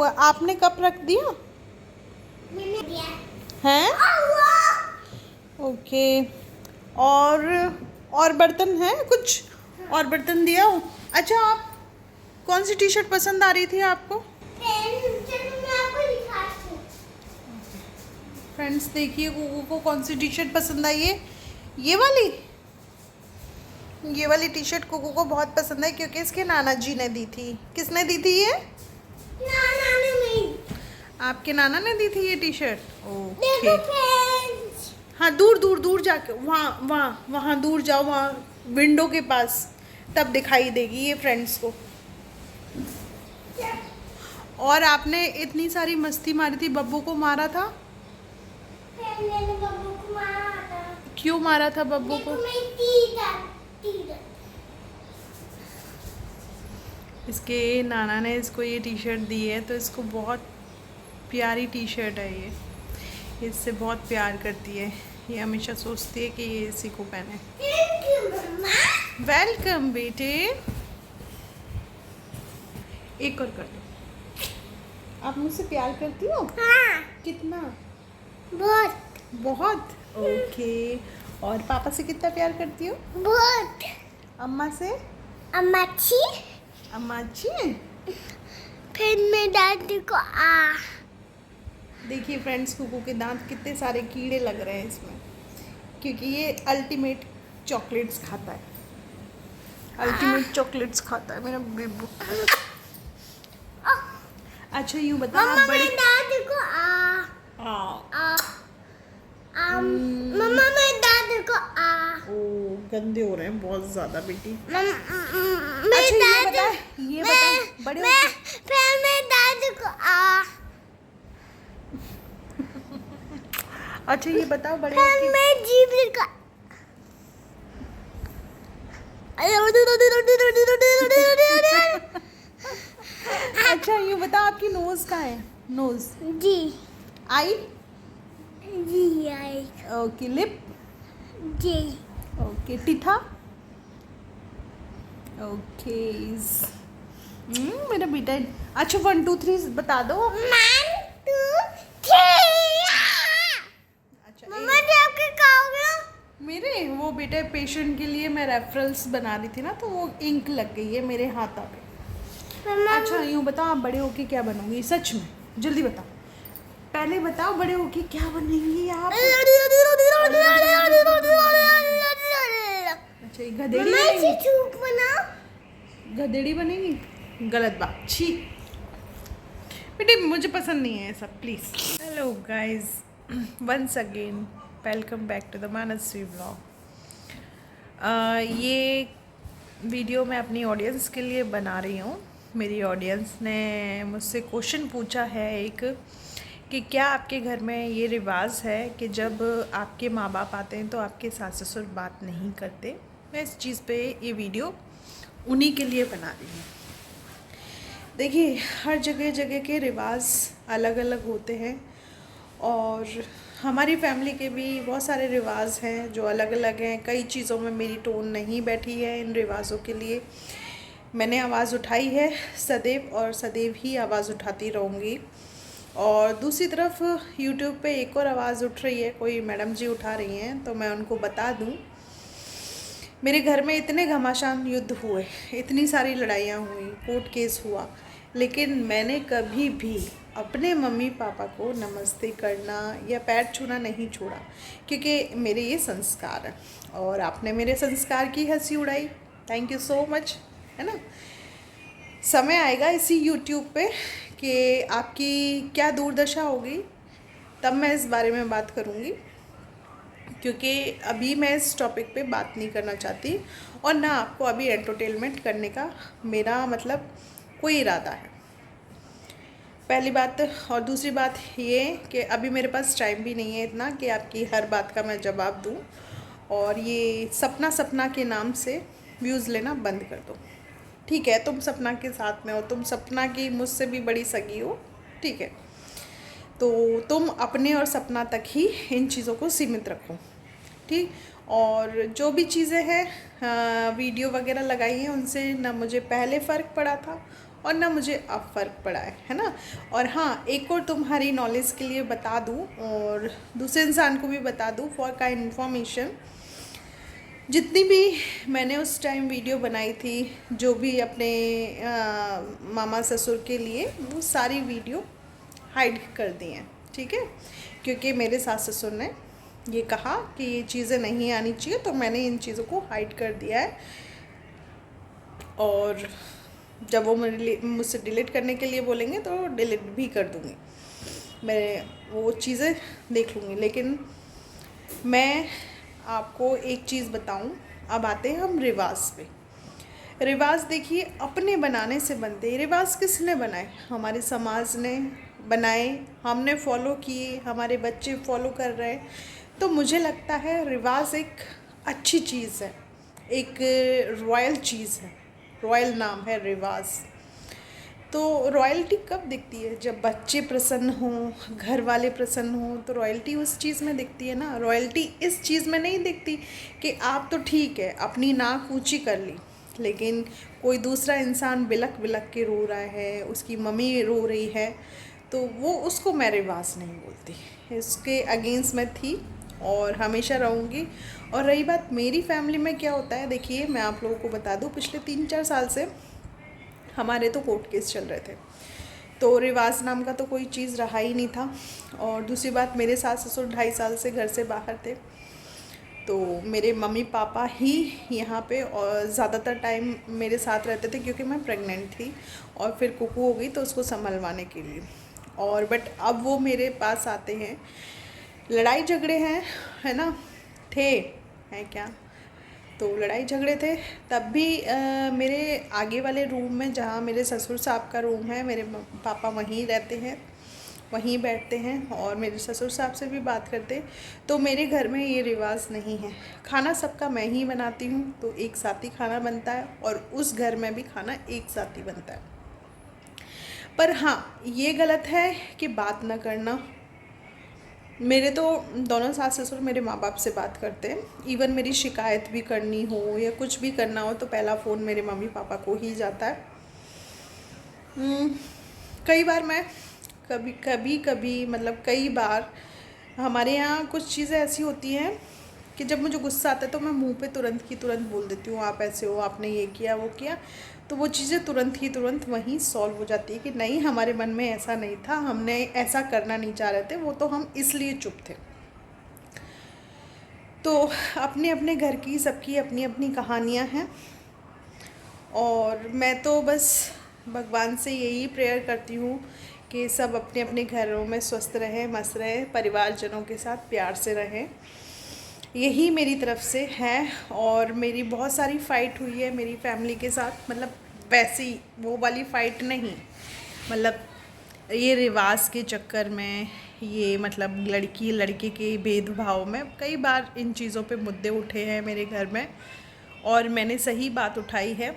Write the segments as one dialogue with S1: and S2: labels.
S1: हुआ? आपने कप रख दिया?
S2: मैंने दिया
S1: हैं? ओके। और बर्तन हैं कुछ? और बर्तन दिया हो? अच्छा, आप कौन सी टी शर्ट पसंद आ रही थी आपको? फ्रेंड्स देखिए कुकू को कौन सी टी शर्ट पसंद आई है। ये वाली टी शर्ट कुकू को बहुत पसंद है क्योंकि इसके नाना जी ने दी थी। किसने दी थी ये?
S2: नाना ने नहीं।
S1: आपके नाना ने दी थी ये टी शर्ट?
S2: देखो
S1: ओके।
S2: फ्रेंड्स,
S1: हाँ, दूर जाके वहाँ दूर जाओ, वहाँ विंडो के पास, तब दिखाई देगी ये फ्रेंड्स को। और आपने इतनी सारी मस्ती मारी थी, बब्बू को मारा था?
S2: मैंने बब्बू को मारा था।
S1: क्यों मारा था बब्बू को? इसके नाना ने इसको ये टी शर्ट दी है, तो इसको बहुत प्यारी टी शर्ट है ये इससे बहुत प्यार करती है। ये हमेशा सोचती है कि ये इसी को पहने।
S2: Thank you mamma.
S1: वेलकम बेटे। एक और कर दो। आप मुझसे प्यार करती हो?
S2: हाँ,
S1: कितना?
S2: बहुत
S1: बहुत। ओके। और पापा से कितना प्यार करती हो?
S2: बहुत।
S1: अम्मा से?
S2: अम्मा अच्छी।
S1: अम्मा अच्छी है।
S2: फिर मैं दादी को
S1: देखिए फ्रेंड्स, कुकू के दांत कितने सारे कीड़े लग रहे हैं इसमें, क्योंकि ये अल्टीमेट चॉकलेट्स खाता है। अल्टीमेट चॉकलेट्स खाता है मेरा बेबू। अच्छा यूँ बता,
S2: मम्मा
S1: आप बड़े
S2: मैं दादी को मम्मा मैं दादी को
S1: ओ गंदे हो रहे हैं बहुत ज़्यादा बेटी।
S2: मैं
S1: अच्छा ये बता बड़े
S2: फिर मैं दादी को
S1: अच्छा ये बताओ बड़े
S2: फिर
S1: होके
S2: मैं जीवन का
S1: अच्छा ये बताओ आपकी नोज कहाँ है? नोज,
S2: जी
S1: आई,
S2: जी आई
S1: ओके, लिप,
S2: जी
S1: ओके, टीथा, ओके। मेरा बेटा। अच्छा 1 2 3 बता दो।
S2: 1 2 3
S1: अच्छा
S2: मम्मा आप क्या खाओगे?
S1: मेरे वो बेटे पेशेंट के लिए मैं रेफरल्स बना रही थी ना, तो वो इंक लग गई है मेरे हाथों पे।
S2: मम्मा
S1: अच्छा यूँ बताओ, आप बड़े होके क्या बनोगी? सच में जल्दी बताओ, पहले बताओ बड़े होके क्या बनेंगी आप? अच्छा ये गधेड़ी
S2: मम्मा इसे
S1: बनेगी?
S2: चूक बनाओ।
S1: गधेड़ी बनेगी? गलत बात, छी बेटे, मुझे पसंद नहीं है ये सब, please. Hello guys, once again welcome back to the Manasvi vlog. ये वीडियो मैं अपनी ऑडियंस के लिए बना रही हूँ। मेरी ऑडियंस ने मुझसे क्वेश्चन पूछा है एक, कि क्या आपके घर में ये रिवाज है कि जब आपके माँ बाप आते हैं तो आपके सास ससुर बात नहीं करते। मैं इस चीज़ पे ये वीडियो उन्हीं के लिए बना रही हूँ। देखिए हर जगह के रिवाज अलग अलग होते हैं, और हमारी फैमिली के भी बहुत सारे रिवाज हैं जो अलग अलग हैं। कई चीज़ों में मेरी टोन नहीं बैठी है इन रिवाज़ों के लिए। मैंने आवाज़ उठाई है सदैव, और सदैव ही आवाज़ उठाती रहूँगी। और दूसरी तरफ यूट्यूब पे एक और आवाज़ उठ रही है, कोई मैडम जी उठा रही हैं, तो मैं उनको बता दूँ, मेरे घर में इतने घमासान युद्ध हुए, इतनी सारी लड़ाइयाँ हुई, कोर्ट केस हुआ, लेकिन मैंने कभी भी अपने मम्मी पापा को नमस्ते करना या पैर छूना नहीं छोड़ा, क्योंकि मेरे ये संस्कार है। और आपने मेरे संस्कार की हंसी उड़ाई, थैंक यू सो मच, है ना। समय आएगा इसी यूट्यूब पे कि आपकी क्या दुर्दशा होगी, तब मैं इस बारे में बात करूँगी, क्योंकि अभी मैं इस टॉपिक पे बात नहीं करना चाहती, और ना आपको अभी एंटरटेनमेंट करने का मेरा मतलब कोई इरादा है, पहली बात। और दूसरी बात ये कि अभी मेरे पास टाइम भी नहीं है इतना कि आपकी हर बात का मैं जवाब दूँ, और ये सपना के नाम से व्यूज़ लेना बंद कर दो, ठीक है। तुम सपना के साथ में हो, तुम सपना की मुझसे भी बड़ी सगी हो, ठीक है, तो तुम अपने और सपना तक ही इन चीज़ों को सीमित रखो, ठीक। और जो भी चीज़ें हैं वीडियो वगैरह लगाई हैं, उनसे ना मुझे पहले फ़र्क पड़ा था और ना मुझे अब फ़र्क पड़ा है ना। और हाँ, एक और तुम्हारी नॉलेज के लिए बता दूँ और दूसरे इंसान को भी बता दूँ फॉर काइंड इन्फॉर्मेशन, जितनी भी मैंने उस टाइम वीडियो बनाई थी जो भी अपने मामा ससुर के लिए, वो सारी वीडियो हाइड कर दी हैं, ठीक है। क्योंकि मेरे सास ससुर ने ये कहा कि ये चीज़ें नहीं आनी चाहिए, तो मैंने इन चीज़ों को हाइड कर दिया है। और जब वो मुझसे डिलीट करने के लिए बोलेंगे तो डिलीट भी कर दूँगी, मैं वो चीज़ें देख लूँगी। लेकिन मैं आपको एक चीज़ बताऊं, अब आते हैं हम रिवाज पे। रिवाज देखिए अपने बनाने से बनते हैं। रिवाज किसने बनाए? हमारे समाज ने बनाए, हमने फॉलो किए, हमारे बच्चे फॉलो कर रहे हैं। तो मुझे लगता है रिवाज एक अच्छी चीज़ है, एक रॉयल चीज़ है, रॉयल नाम है रिवाज। तो रॉयल्टी कब दिखती है? जब बच्चे प्रसन्न हों, घर वाले प्रसन्न हों, तो रॉयल्टी उस चीज़ में दिखती है ना। रॉयल्टी इस चीज़ में नहीं दिखती कि आप तो ठीक है अपनी नाक ऊंची कर ली, लेकिन कोई दूसरा इंसान बिलक बिलक के रो रहा है, उसकी मम्मी रो रही है, तो वो उसको मैं रिवाज नहीं बोलती। इसके अगेंस्ट मैं थी और हमेशा रहूँगी। और रही बात मेरी फैमिली में क्या होता है, देखिए मैं आप लोगों को बता दूँ, पिछले 3-4 साल से हमारे तो कोर्ट केस चल रहे थे, तो रिवाज नाम का तो कोई चीज़ रहा ही नहीं था। और दूसरी बात, मेरे सास ससुर 2.5 साल से घर से बाहर थे, तो मेरे मम्मी पापा ही यहाँ पे और ज़्यादातर टाइम मेरे साथ रहते थे, क्योंकि मैं प्रेग्नेंट थी और फिर कुकू हो गई तो उसको संभलवाने के लिए। और बट अब वो मेरे पास आते हैं, लड़ाई झगड़े हैं, है ना, थे, हैं क्या, तो लड़ाई झगड़े थे तब भी मेरे आगे वाले रूम में, जहाँ मेरे ससुर साहब का रूम है, मेरे पापा वहीं रहते हैं, वहीं बैठते हैं और मेरे ससुर साहब से भी बात करते हैं। तो मेरे घर में ये रिवाज नहीं है। खाना सबका मैं ही बनाती हूँ, तो एक साथ ही खाना बनता है, और उस घर में भी खाना एक साथ ही बनता है। पर हाँ, ये गलत है कि बात ना करना। मेरे तो दोनों सास ससुर मेरे माँ बाप से बात करते हैं। इवन मेरी शिकायत भी करनी हो या कुछ भी करना हो तो पहला फ़ोन मेरे मम्मी पापा को ही जाता है। कई बार मैं कभी मतलब कई बार हमारे यहाँ कुछ चीज़ें ऐसी होती हैं कि जब मुझे गुस्सा आता है तो मैं मुंह पे तुरंत की तुरंत बोल देती हूँ, आप ऐसे हो, आपने ये किया वो किया। तो वो चीज़ें तुरंत वहीं सॉल्व हो जाती है कि नहीं, हमारे मन में ऐसा नहीं था, हमने ऐसा करना नहीं चाह रहे थे, वो तो हम इसलिए चुप थे। तो अपने अपने घर की सबकी अपनी अपनी कहानियाँ हैं, और मैं तो बस भगवान से यही प्रेयर करती हूँ कि सब अपने अपने घरों में स्वस्थ रहें, मस्त रहें, परिवारजनों के साथ प्यार से रहें। यही मेरी तरफ से है। और मेरी बहुत सारी फ़ाइट हुई है मेरी फैमिली के साथ, मतलब वैसी वो वाली फ़ाइट नहीं, मतलब ये रिवाज के चक्कर में, ये मतलब लड़की लड़के के भेदभाव में कई बार इन चीज़ों पे मुद्दे उठे हैं मेरे घर में, और मैंने सही बात उठाई है।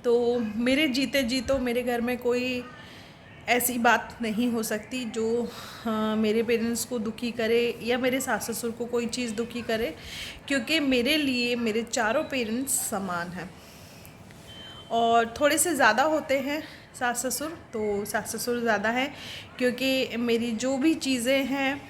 S1: तो मेरे जीते जी तो मेरे घर में कोई ऐसी बात नहीं हो सकती जो मेरे पेरेंट्स को दुखी करे या मेरे सास ससुर को कोई चीज़ दुखी करे, क्योंकि मेरे लिए मेरे चारों पेरेंट्स समान हैं। और थोड़े से ज़्यादा होते हैं सास ससुर, तो सास ससुर ज़्यादा हैं, क्योंकि मेरी जो भी चीज़ें हैं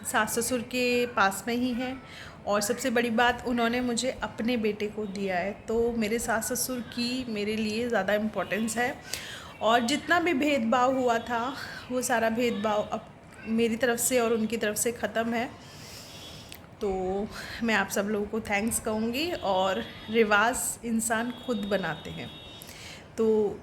S1: सास ससुर के पास में ही हैं। और सबसे बड़ी बात, उन्होंने मुझे अपने बेटे को दिया है, तो मेरे सास ससुर की मेरे लिए ज़्यादा इम्पोर्टेंस है। और जितना भी भेदभाव हुआ था, वो सारा भेदभाव अब मेरी तरफ से और उनकी तरफ से ख़त्म है। तो मैं आप सब लोगों को थैंक्स कहूँगी। और रिवाज इंसान खुद बनाते हैं, तो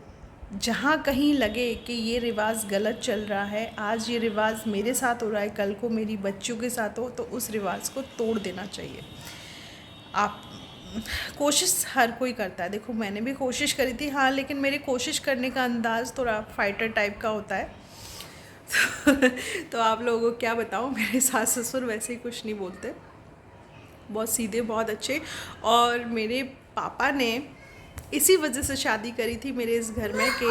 S1: जहाँ कहीं लगे कि ये रिवाज गलत चल रहा है, आज ये रिवाज मेरे साथ हो रहा है, कल को मेरी बच्चियों के साथ हो, तो उस रिवाज को तोड़ देना चाहिए। आप कोशिश हर कोई करता है, देखो मैंने भी कोशिश करी थी, हाँ, लेकिन मेरे कोशिश करने का अंदाज़ थोड़ा फाइटर टाइप का होता है। तो आप लोगों को क्या बताऊँ, मेरे सास ससुर वैसे ही कुछ नहीं बोलते, बहुत सीधे, बहुत अच्छे। और मेरे पापा ने इसी वजह से शादी करी थी मेरे इस घर में कि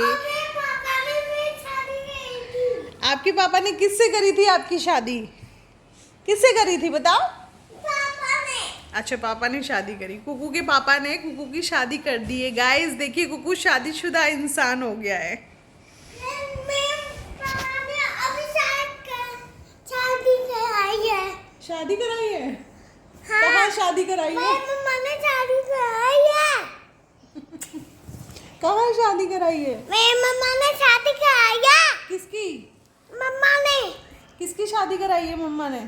S1: आपके पापा ने किससे करी थी आपकी शादी? किससे करी थी बताओ? अच्छा, पापा ने शादी करी। कुकू के पापा ने कुकू की शादी कर दी है गाइस। देखिए कुकू शादीशुदा इंसान हो गया है। शादी कराई है?
S2: हाँ।
S1: कहाँ शादी कराई है?
S2: मम्मा ने शादी कराई है।
S1: कहाँ शादी कराई है?
S2: मेरी मम्मा ने शादी कराई है।
S1: किसकी?
S2: मम्मा ने।
S1: किसकी शादी कराई है मम्मा ने?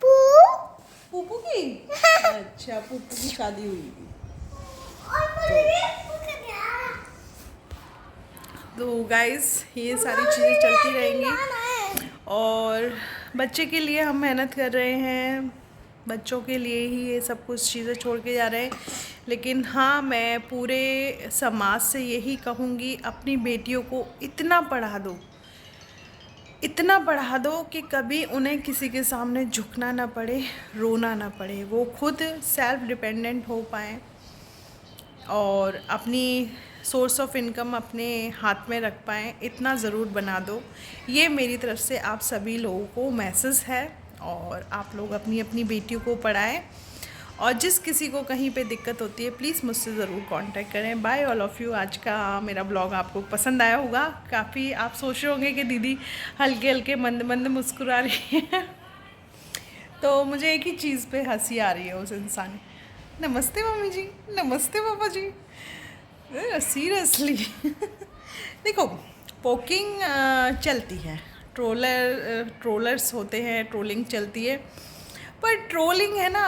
S1: पुप्पू की? अच्छा, पुप्पू की शादी हुई थी। तो गाइस ये सारी चीज़ें चलती रहेंगी और बच्चे के लिए हम मेहनत कर रहे हैं, बच्चों के लिए ही ये सब कुछ चीज़ें छोड़ के जा रहे हैं। लेकिन हाँ, मैं पूरे समाज से यही कहूँगी, अपनी बेटियों को इतना पढ़ा दो कि कभी उन्हें किसी के सामने झुकना ना पड़े, रोना ना पड़े, वो खुद सेल्फ डिपेंडेंट हो पाएँ और अपनी सोर्स ऑफ इनकम अपने हाथ में रख पाएँ, इतना ज़रूर बना दो। ये मेरी तरफ से आप सभी लोगों को मैसेज है और आप लोग अपनी अपनी बेटियों को पढ़ाएं और जिस किसी को कहीं पे दिक्कत होती है प्लीज़ मुझसे ज़रूर कांटेक्ट करें। Bye all of you. आज का मेरा ब्लॉग आपको पसंद आया होगा। काफ़ी आप सोच रहे होंगे कि दीदी हल्के हल्के मंद मंद मुस्कुरा रही है तो मुझे एक ही चीज़ पे हंसी आ रही है उस इंसान। नमस्ते मम्मी जी, नमस्ते पापा जी। सीरियसली देखो, पोकिंग चलती है, ट्रोलर्स होते हैं, ट्रोलिंग चलती है, पर ट्रोलिंग है ना,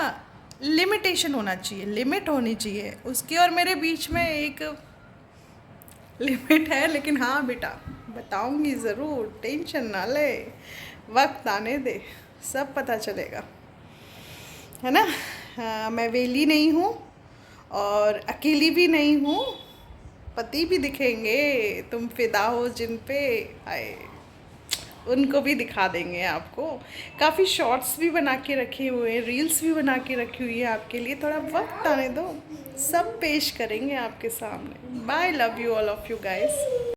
S1: लिमिटेशन होना चाहिए, लिमिट होनी चाहिए उसकी और मेरे बीच में एक लिमिट है। लेकिन हाँ बेटा, बताऊंगी ज़रूर, टेंशन ना ले, वक्त आने दे, सब पता चलेगा, है ना। हाँ, मैं वेली नहीं हूँ और अकेली भी नहीं हूँ, पति भी दिखेंगे, तुम फिदा हो जिन पे, आए उनको भी दिखा देंगे आपको। काफ़ी शॉर्ट्स भी बना के रखे हुए हैं, रील्स भी बना के रखी हुई है आपके लिए, थोड़ा वक्त आने दो, सब पेश करेंगे आपके सामने। Bye, love you all of you guys.